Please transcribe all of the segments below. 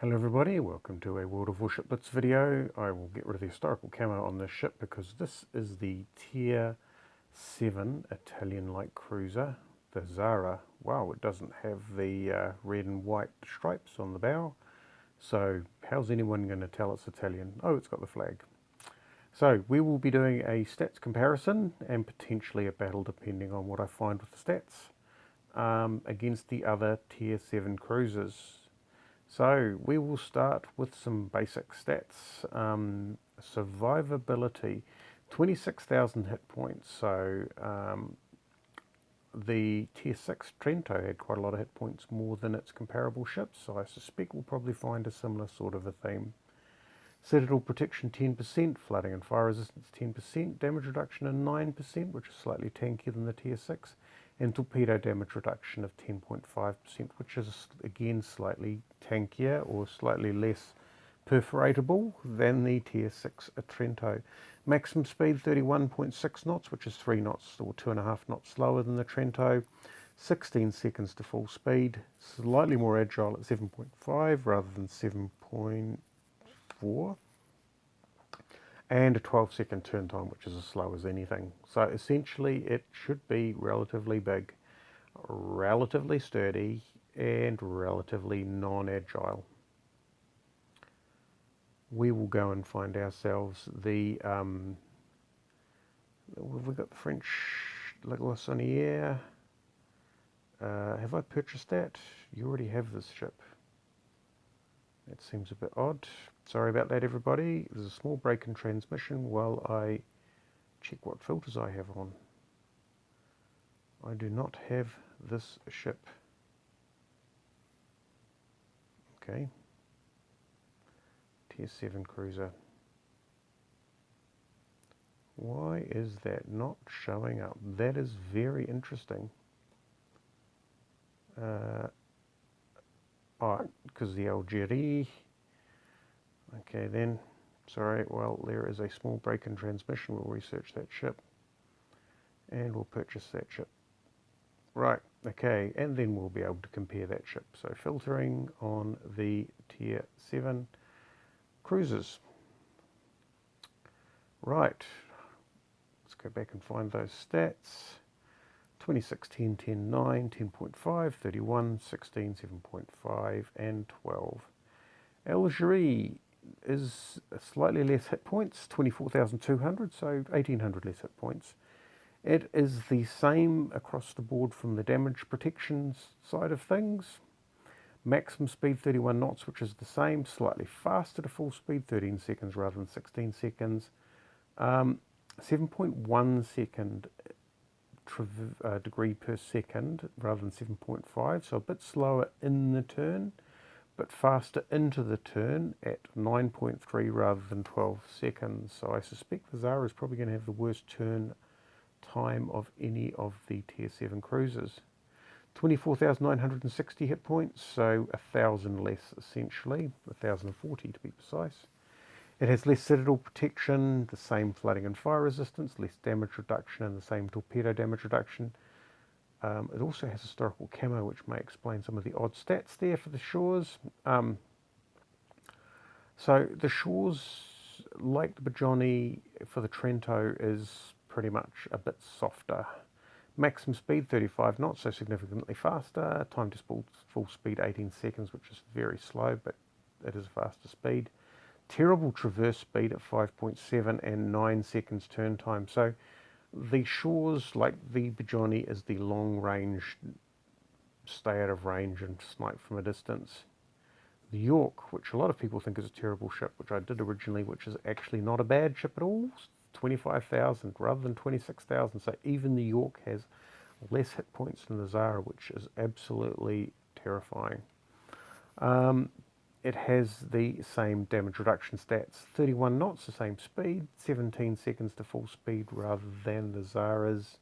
Hello everybody, welcome to a World of Warships Blitz video. I will get rid of the historical camo on this ship because this is the Tier 7 Italian light cruiser, the Zara. Wow, it doesn't have the red and white stripes on the bow, so how's anyone going to tell it's Italian? Oh, it's got the flag. So we will be doing a stats comparison and potentially a battle depending on what I find with the stats against the other Tier 7 cruisers. So we will start with some basic stats. Survivability, 26,000 hit points. So the Tier 6 Trento had quite a lot of hit points, more than its comparable ships. So I suspect we'll probably find a similar sort of a theme. Citadel protection 10%, flooding and fire resistance 10%, damage reduction of 9%, which is slightly tankier than the Tier 6, and torpedo damage reduction of 10.5%, which is again slightly tankier or slightly less perforatable than the Tier 6 Trento. Maximum speed 31.6 knots, which is 3 knots or 2.5 knots slower than the Trento. 16 seconds to full speed, slightly more agile at 7.5 rather than 7.4. And a 12-second turn time, which is as slow as anything. So essentially it should be relatively big, relatively sturdy, and relatively non-agile. We will go and find ourselves the we've got the French Le Glaçonnière. Have I purchased that? You already have this ship. That seems a bit odd. Sorry about that, everybody. There's a small break in transmission while I check what filters I have on. I do not have this ship. Okay. Tier 7 cruiser. Why is that not showing up? That is very interesting. Because the Algerie. Okay then. Sorry, well, there is a small break in transmission. We'll research that ship. And we'll purchase that ship. Right, okay, and then we'll be able to compare that ship. So filtering on the Tier 7 cruisers. Right, let's go back and find those stats. 26, 10, 10, 9, 10.5, 31, 16, 7.5, and 12. Algerie is slightly less hit points, 24,200, so 1,800 less hit points. It is the same across the board from the damage protection side of things. Maximum speed 31 knots, which is the same, slightly faster to full speed, 13 seconds rather than 16 seconds. 7.1 second degree per second rather than 7.5, so a bit slower in the turn, but faster into the turn at 9.3 rather than 12 seconds. So I suspect the Zara is probably going to have the worst turn time of any of the Tier 7 cruisers. 24,960 hit points, so 1,000 less essentially, 1,040 to be precise. It has less citadel protection, the same flooding and fire resistance, less damage reduction, and the same torpedo damage reduction. It also has historical camo, which may explain some of the odd stats there for the shores. So the shores, like the Bajoni for the Trento, is pretty much a bit softer. Maximum speed 35 knots, so significantly faster. Time to full speed 18 seconds, which is very slow, but it is a faster speed. Terrible traverse speed at 5.7 and 9 seconds turn time. So the shores, like the Bajoni, is the long range, stay out of range and snipe from a distance. The York, which a lot of people think is a terrible ship, which I did originally, which is actually not a bad ship at all, 25,000 rather than 26,000. So even the York has less hit points than the Zara, which is absolutely terrifying. It has the same damage reduction stats, 31 knots, the same speed, 17 seconds to full speed rather than the Zara's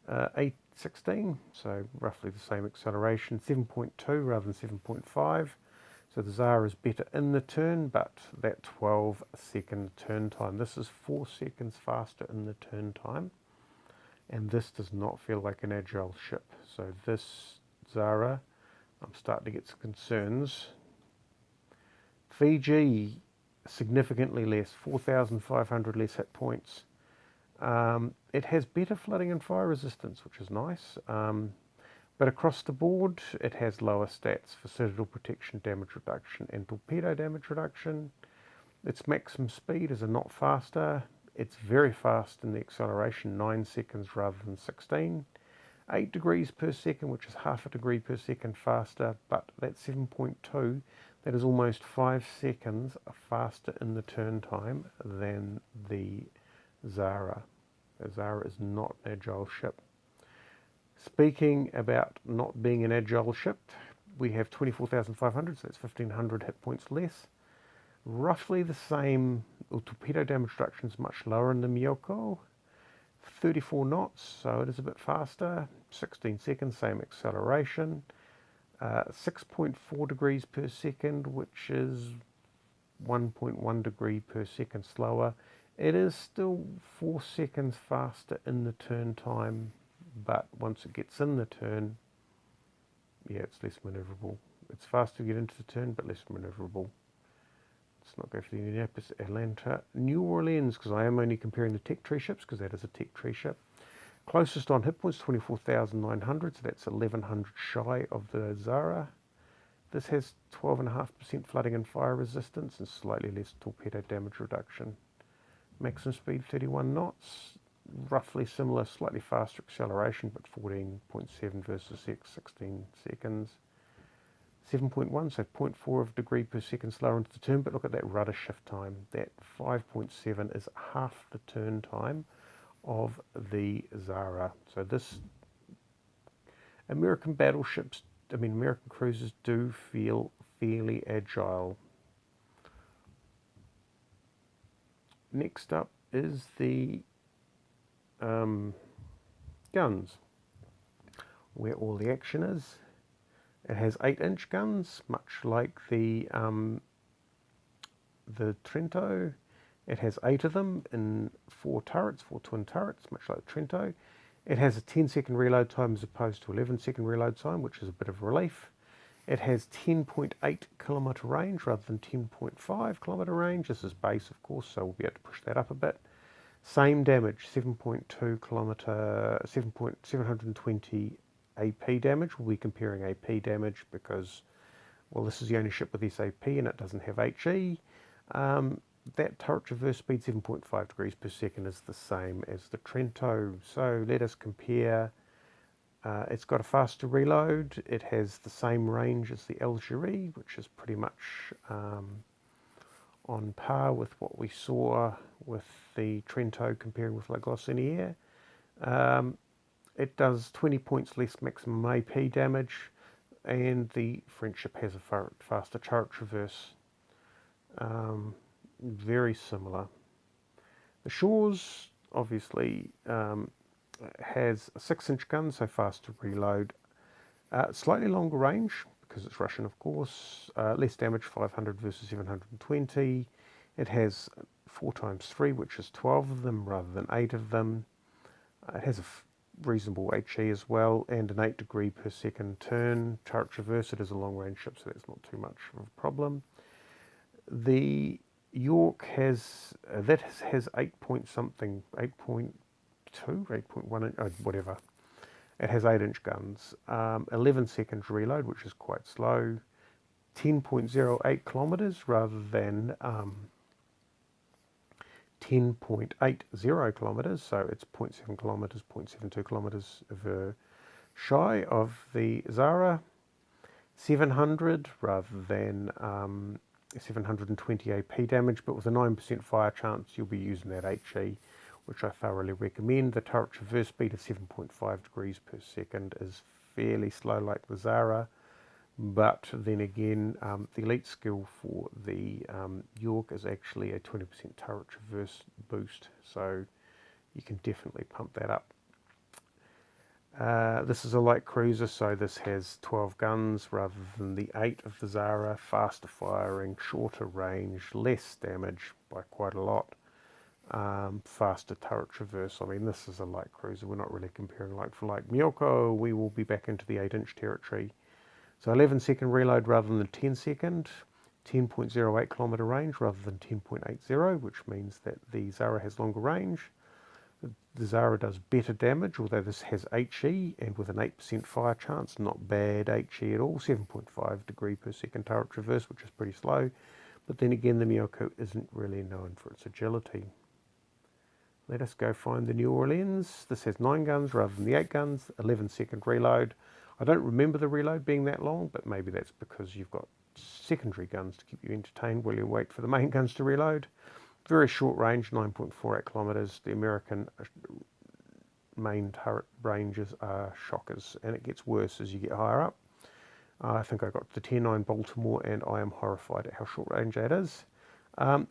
816, so roughly the same acceleration, 7.2 rather than 7.5. So the Zara is better in the turn, but that 12-second turn time. This is 4 seconds faster in the turn time, and this does not feel like an agile ship. So this Zara, I'm starting to get some concerns Fiji, significantly less, 4,500 less hit points. It has better flooding and fire resistance, which is nice. But across the board, it has lower stats for citadel protection, damage reduction, and torpedo damage reduction. Its maximum speed is a knot faster. It's very fast in the acceleration, 9 seconds rather than 16. 8 degrees per second, which is half a degree per second faster, but that 7.2, that is almost 5 seconds faster in the turn time than the Zara. The Zara is not an agile ship. Speaking about not being an agile ship, we have 24,500, so that's 1,500 hit points less. Roughly the same, torpedo damage reduction is much lower in the Myoko. 34 knots, so it is a bit faster. 16 seconds, same acceleration. 6.4 degrees per second, which is 1.1 degree per second slower. It is still 4 seconds faster in the turn time, but once it gets in the turn, yeah, it's less manoeuvrable. It's faster to get into the turn, but less manoeuvrable. Let's not go for the Indianapolis, Atlanta, New Orleans, because I am only comparing the tech tree ships, because that is a tech tree ship. Closest on hit points, 24,900, so that's 1,100 shy of the Zara. This has 12.5% flooding and fire resistance and slightly less torpedo damage reduction. Maximum speed 31 knots, roughly similar, slightly faster acceleration, but 14.7 versus 16 seconds. 7.1, so 0.4 of a degree per second slower into the turn, but look at that rudder shift time. That 5.7 is half the turn time of the Zara. So this, American battleships, American cruisers do feel fairly agile. Next up is the guns, where all the action is. It has 8-inch guns, much like the Trento. It has 8 of them in 4 turrets, 4 twin turrets, much like the Trento. It has a 10-second reload time as opposed to 11-second reload time, which is a bit of relief. It has 10.8 kilometre range rather than 10.5 kilometre range. This is base, of course, so we'll be able to push that up a bit. Same damage, 7.2 kilometre, 720 AP damage. We'll be comparing AP damage because, well, this is the only ship with SAP and it doesn't have HE. That turret traverse speed, 7.5 degrees per second, is the same as the Trento. So let us compare. It's got a faster reload. It has the same range as the Algerie, which is pretty much on par with what we saw with the Trento comparing with La Glossinière. It does 20 points less maximum AP damage, and the French ship has a faster turret traverse. Very similar. The Shores obviously has a 6-inch gun, so fast to reload. Slightly longer range, because it's Russian, of course. Less damage, 500 versus 720. It has 4 times 3, which is 12 of them rather than 8 of them. It has a reasonable HE as well, and an 8 degree per second turn. Turret traverse, it is a long range ship, so that's not too much of a problem. The York has, that has 8 point something, 8.2, 8.1, whatever. It has 8-inch guns, 11 seconds reload, which is quite slow, 10.08 kilometres rather than 10.80 kilometres, so it's 0.7 kilometres, 0.72 kilometres shy of the Zara. 700 rather than 720 AP damage, but with a 9% fire chance, you'll be using that HE, which I thoroughly recommend. The turret traverse speed of 7.5 degrees per second is fairly slow like the Zara, but then again, the elite skill for the York is actually a 20% turret traverse boost, so you can definitely pump that up. This is a light cruiser, so this has 12 guns rather than the 8 of the Zara, faster firing, shorter range, less damage by quite a lot. Faster turret traverse. I mean, this is a light cruiser. We're not really comparing like for like. Myoko, we will be back into the 8-inch territory. So 11-second reload rather than the 10-second. 10.08 kilometre range rather than 10.80, which means that the Zara has longer range. The Zara does better damage, although this has HE and with an 8% fire chance, not bad HE at all. 7.5 degree per second turret traverse, which is pretty slow. But then again, the Miyoko isn't really known for its agility. Let us go find the New Orleans. This has 9 guns rather than the 8 guns, 11-second reload. I don't remember the reload being that long, but maybe that's because you've got secondary guns to keep you entertained while you wait for the main guns to reload. Very short range, 9.48 kilometres. The American main turret ranges are shockers, and it gets worse as you get higher up. I think I got to Tier 9 Baltimore, and I am horrified at how short range that is.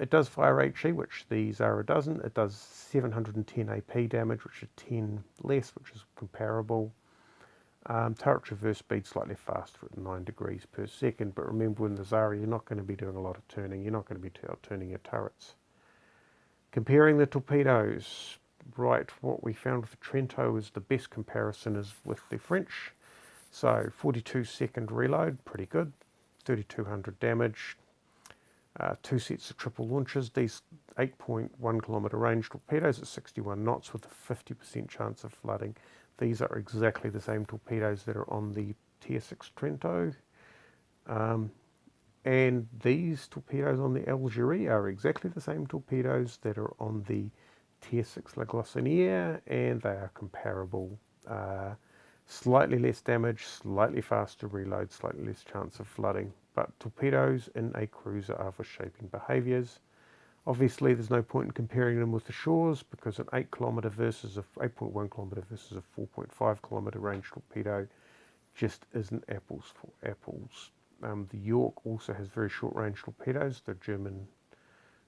It does fire HE, which the Zara doesn't. It does 710 AP damage, which is 10 less, which is comparable. Turret traverse speed slightly faster at 9 degrees per second, but remember, in the Zara you're not going to be doing a lot of turning. You're not going to be turning your turrets. Comparing the torpedoes, right, what we found with the Trento is the best comparison is with the French. So 42-second reload, pretty good. 3,200 damage. 2 sets of triple launchers. These 8.1 kilometre range torpedoes at 61 knots with a 50% chance of flooding. These are exactly the same torpedoes that are on the Tier 6 Trento. And these torpedoes on the Algerie are exactly the same torpedoes that are on the Tier 6 La Glossinier, and they are comparable. Slightly less damage, slightly faster reload, slightly less chance of flooding. But torpedoes in a cruiser are for shaping behaviours. Obviously, there's no point in comparing them with the shores because an 8.1 kilometre versus a 4.5 kilometre range torpedo just isn't apples for apples. The York also has very short range torpedoes, the German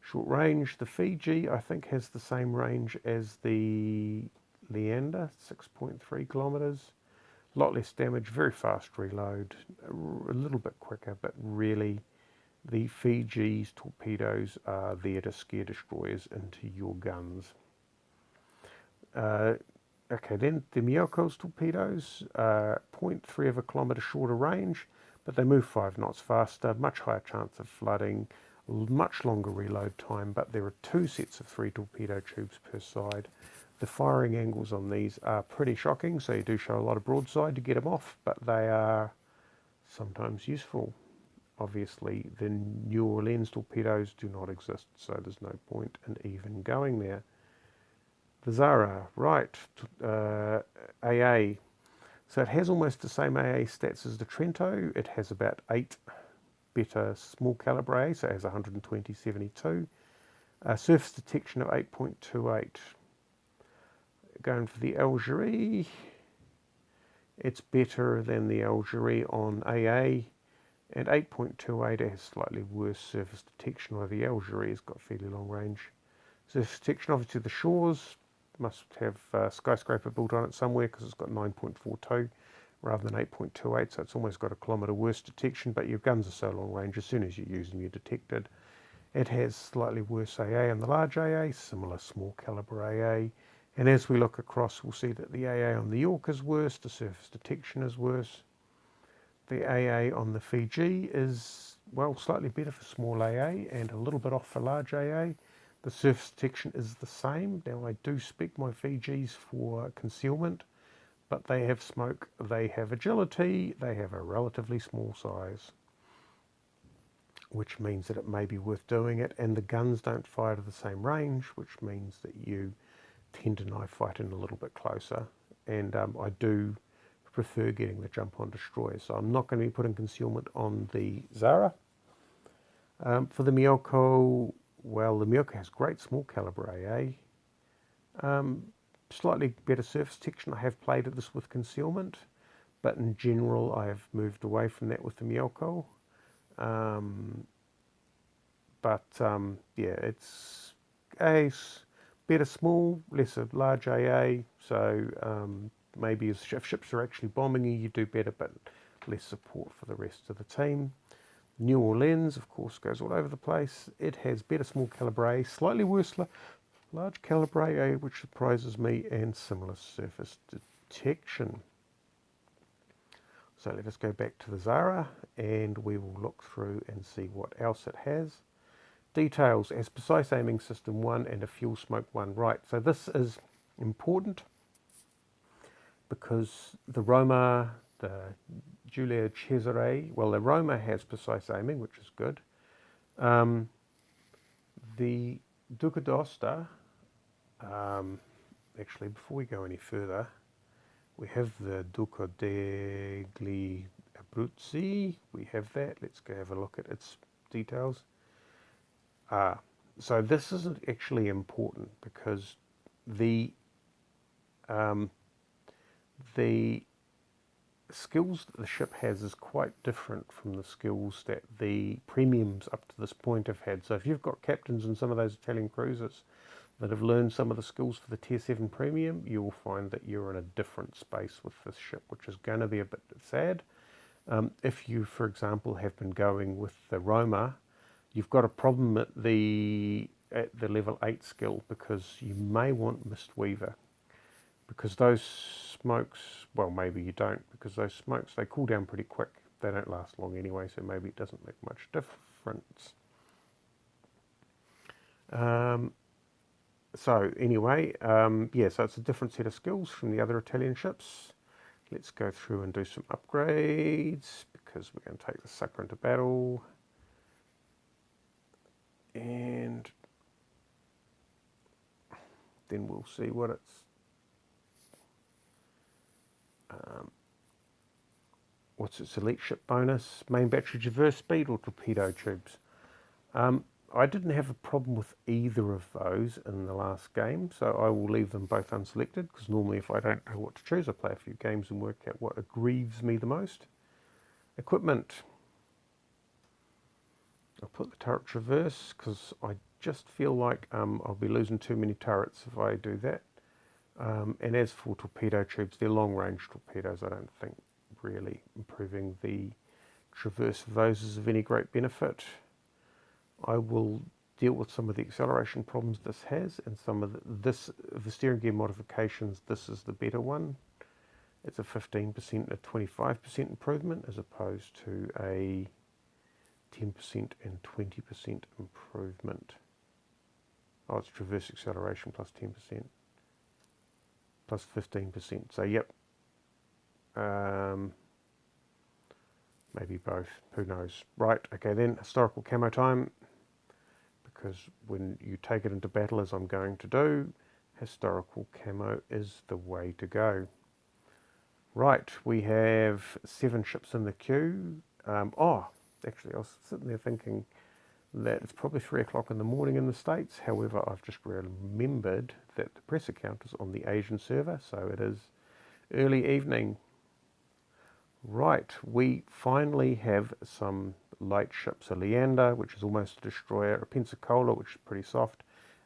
short range. The Fiji, I think, has the same range as the Leander, 6.3 kilometres. A lot less damage, very fast reload, a little bit quicker, but really the Fiji's torpedoes are there to scare destroyers into your guns. Okay, then the Miyoko's torpedoes are 0.3 of a kilometre shorter range, but they move 5 knots faster, much higher chance of flooding, much longer reload time, but there are 2 sets of 3 torpedo tubes per side. The firing angles on these are pretty shocking, so you do show a lot of broadside to get them off, but they are sometimes useful. Obviously, the New Orleans torpedoes do not exist, so there's no point in even going there. The Zara, right, AA. So it has almost the same AA stats as the Trento. It has about 8 better small calibre AA, so it has 120-72. Surface detection of 8.28. Going for the Algerie, it's better than the Algerie on AA, and 8.28 has slightly worse surface detection, while the Algerie has got fairly long range. Surface detection, obviously the shores must have skyscraper built on it somewhere because it's got 9.42 rather than 8.28, so it's almost got a kilometre worse detection, but your guns are so long range, as soon as you use them you're detected. It has slightly worse AA on the large AA, similar small calibre AA, and as we look across we'll see that the AA on the York is worse, the surface detection is worse. The AA on the Fiji is, well, slightly better for small AA and a little bit off for large AA. The surface detection is the same. Now I do spec my Fijis for concealment, but they have smoke, they have agility, they have a relatively small size, which means that it may be worth doing it, and the guns don't fire to the same range, which means that you tend to knife fight in a little bit closer, and I do prefer getting the jump on destroyers, so I'm not going to be putting concealment on the Zara. For the Miyoko, well, the Miyoko has great small calibre AA, slightly better surface detection. I have played at this with concealment, but in general I have moved away from that with the Miyoko. Yeah, it's a better small, lesser large AA, so maybe if ships are actually bombing you, you do better, but less support for the rest of the team. New Orleans, of course, goes all over the place. It has better small calibre, slightly worse large calibre, which surprises me, and similar surface detection. So let us go back to the Zara and we will look through and see what else it has. Details as precise aiming system 1 and a fuel smoke 1. Right, so this is important because the Roma, the Giulio Cesare, well, the Roma has precise aiming, which is good. The Duca d'Aosta, actually, before we go any further, we have the Duca degli Abruzzi. We have that. Let's go have a look at its details. So this isn't actually important because the skills that the ship has is quite different from the skills that the premiums up to this point have had. So if you've got captains in some of those Italian cruisers that have learned some of the skills for the Tier 7 premium, you will find that you're in a different space with this ship, which is going to be a bit sad. If you, for example, have been going with the Roma, you've got a problem at the level 8 skill because you may want Mistweaver. Because those smokes, well, maybe you don't, because those smokes, they cool down pretty quick. They don't last long anyway, so maybe it doesn't make much difference. So anyway, yeah, so it's a different set of skills from the other Italian ships. Let's go through and do some upgrades, because we're going to take the sucker into battle. And then we'll see what it's... what's its elite ship bonus? Main battery traverse speed or torpedo tubes? I didn't have a problem with either of those in the last game, so I will leave them both unselected, because normally if I don't know what to choose, I play a few games and work out what aggrieves me the most. Equipment. I'll put the turret traverse, because I just feel like I'll be losing too many turrets if I do that. And as for torpedo tubes, they're long-range torpedoes. I don't think really improving the traverse of those is of any great benefit. I will deal with some of the acceleration problems this has, and some of the steering gear modifications. This is the better one. It's a 15% and a 25% improvement as opposed to a 10% and 20% improvement. Oh, it's traverse acceleration plus 10%. Plus 15%. So, yep. Maybe both. Who knows? Right. Okay, then. Historical camo time. Because when you take it into battle, as I'm going to do, historical camo is the way to go. Right. We have 7 ships in the queue. Actually, I was sitting there thinking that it's probably 3 o'clock in the morning in the States. However, I've just remembered that the press account is on the Asian server, so it is early evening. Right, we finally have some light ships. A Leander, which is almost a destroyer, a Pensacola, which is pretty soft,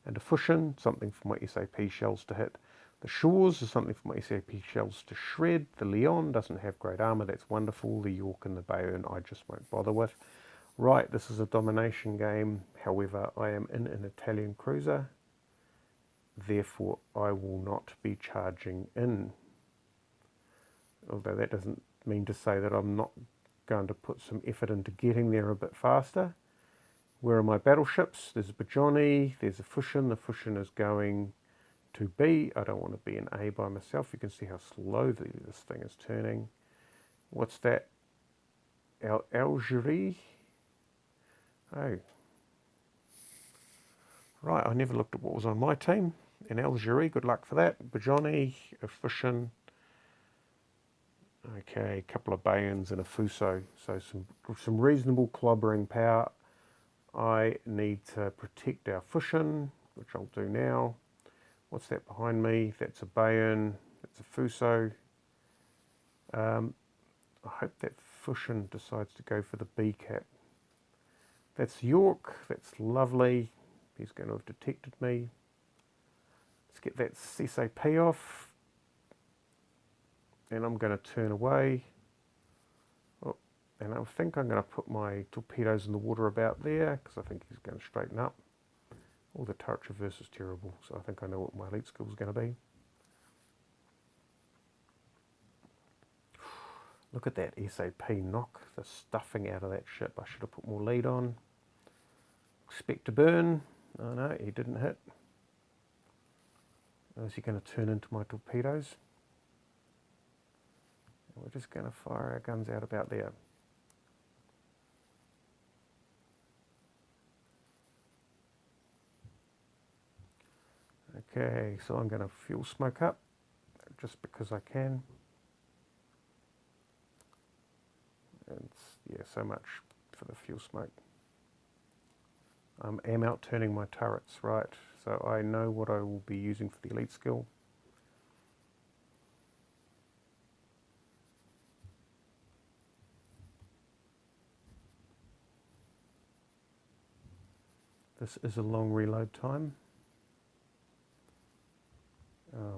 and a Fusion, something for my SAP shells to hit. The Shores is something for my SAP shells to shred. The Leon doesn't have great armour, that's wonderful. The York and the Bayern I just won't bother with. Right, this is a domination game. However, I am in an Italian cruiser. Therefore, I will not be charging in. Although that doesn't mean to say that I'm not going to put some effort into getting there a bit faster. Where are my battleships? There's a Bajoni, there's a Fusion. The Fusion is going to B. I don't want to be in A by myself. You can see how slowly this thing is turning. What's that? Algerie? Oh. Right, I never looked at what was on my team. In Algerie, good luck for that. Bajoni, a Fusion. Okay, a couple of Bayons and a Fuso. So some reasonable clobbering power. I need to protect our Fusion, which I'll do now. What's that behind me? That's a Bayon. That's a Fuso. I hope that Fusion decides to go for the B-cap. That's York. That's lovely. He's going to have detected me. Let's get that SAP off. And I'm going to turn away. Oh, and I think I'm going to put my torpedoes in the water about there, because I think he's going to straighten up. Oh, the turret traverse is terrible, so I think I know what my elite skill is going to be. Look at that SAP knock the stuffing out of that ship. I should have put more lead on. Expect to burn. Oh no, he didn't hit. Is he going to turn into my torpedoes? We're just going to fire our guns out about there. Okay, so I'm going to fuel smoke up just because I can. And yeah, so much for the fuel smoke. I am out turning my turrets, right? So I know what I will be using for the elite skill. This is a long reload time.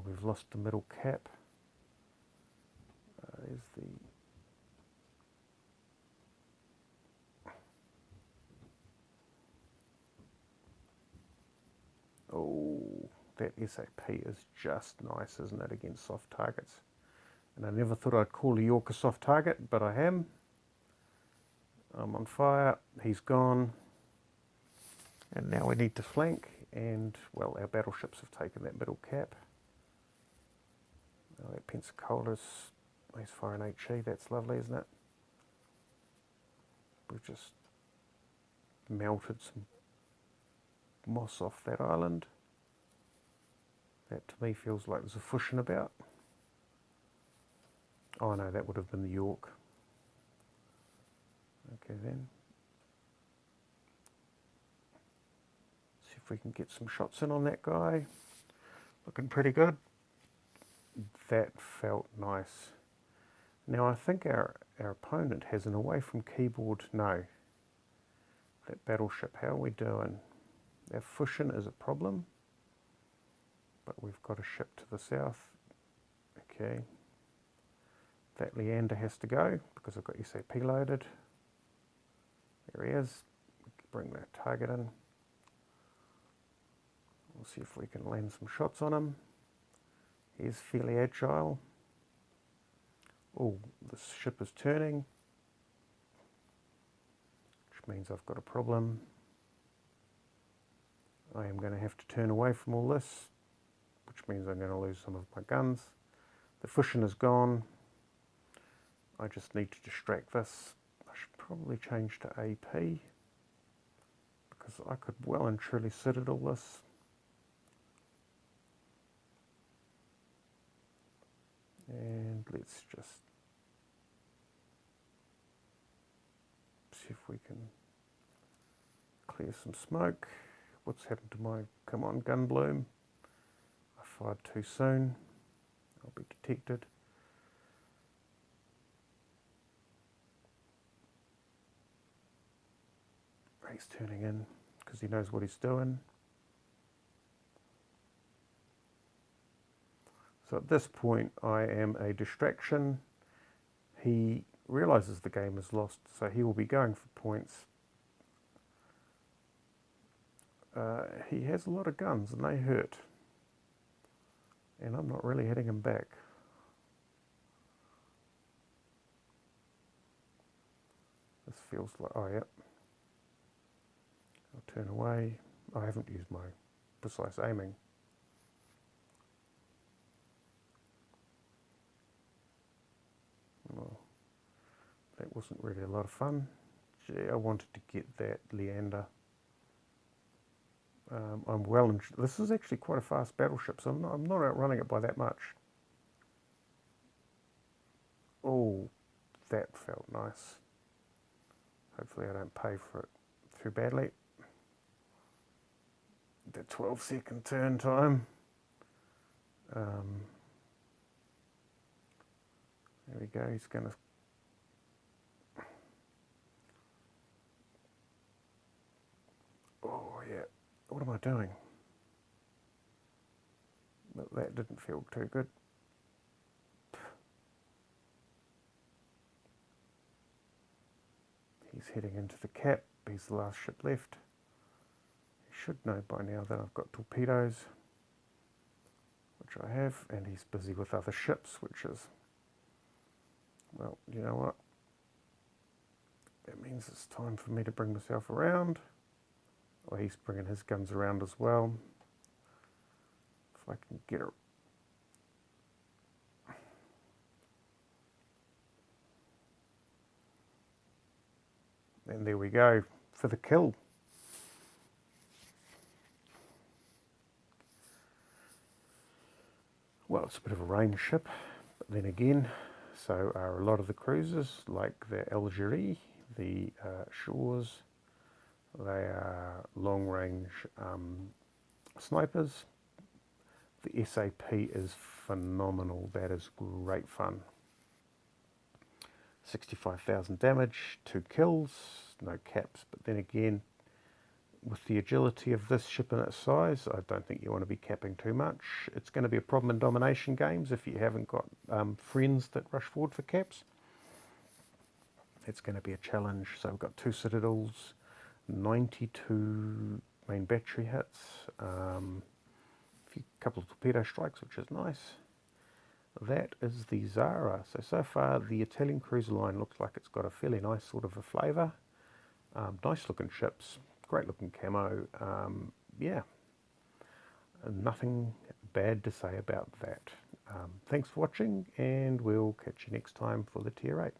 We've lost the middle cap. There's the... Oh, that SAP is just nice, isn't it, against soft targets? And I never thought I'd call a York a soft target, but I am. I'm on fire. He's gone. And now we need to flank, and, well, our battleships have taken that middle cap. Oh, that Pensacola's, he's firing HE, that's lovely, isn't it? We've just melted some moss off that island. That to me feels like there's a Fushing about. Oh no, that would have been the York. Okay then. See if we can get some shots in on that guy. Looking pretty good. That felt nice. Now I think our opponent has an away from keyboard. No. That battleship, how are we doing? Our Fushing is a problem. But we've got a ship to the south. Okay. That Leander has to go because I've got SAP loaded. There he is. Bring that target in. We'll see if we can land some shots on him. He's fairly agile. Oh, this ship is turning, which means I've got a problem. I am going to have to turn away from all this, which means I'm going to lose some of my guns. The Fushing is gone. I just need to distract this. I should probably change to AP because I could well and truly citadel this. And let's just see if we can clear some smoke. What's happened to my, come on, gun bloom? I fired too soon. I'll be detected. He's turning in because he knows what he's doing. So at this point I am a distraction. He realizes the game is lost, so he will be going for points. He has a lot of guns and they hurt. And I'm not really hitting him back. This feels like, oh yep. I'll turn away. I haven't used my precise aiming. Well, that wasn't really a lot of fun. Gee, I wanted to get that Leander. I'm well, this is actually quite a fast battleship, so I'm not outrunning it by that much. Oh, that felt nice. Hopefully I don't pay for it too badly. The 12-second turn time. There we go, he's going to... Oh yeah, what am I doing? That didn't feel too good. He's heading into the cap, he's the last ship left. He should know by now that I've got torpedoes, which I have, and he's busy with other ships, which is Well, you know what? That means it's time for me to bring myself around. Well, he's bringing his guns around as well. If I can get her. And there we go for the kill. Well, it's a bit of a range ship, but then again, so are a lot of the cruisers, like the Algerie, the Shores. They are long-range snipers. The SAP is phenomenal. That is great fun. 65,000 damage, 2 kills, no caps, but then again, with the agility of this ship and its size, I don't think you want to be capping too much. It's going to be a problem in domination games if you haven't got friends that rush forward for caps. It's going to be a challenge. So we've got 2 citadels, 92 main battery hits, a couple of torpedo strikes, which is nice. That is the Zara. So far the Italian cruiser line looks like it's got a fairly nice sort of a flavour. Nice looking ships, great looking camo. Yeah, nothing bad to say about that. Thanks for watching, and we'll catch you next time for the Tier 8.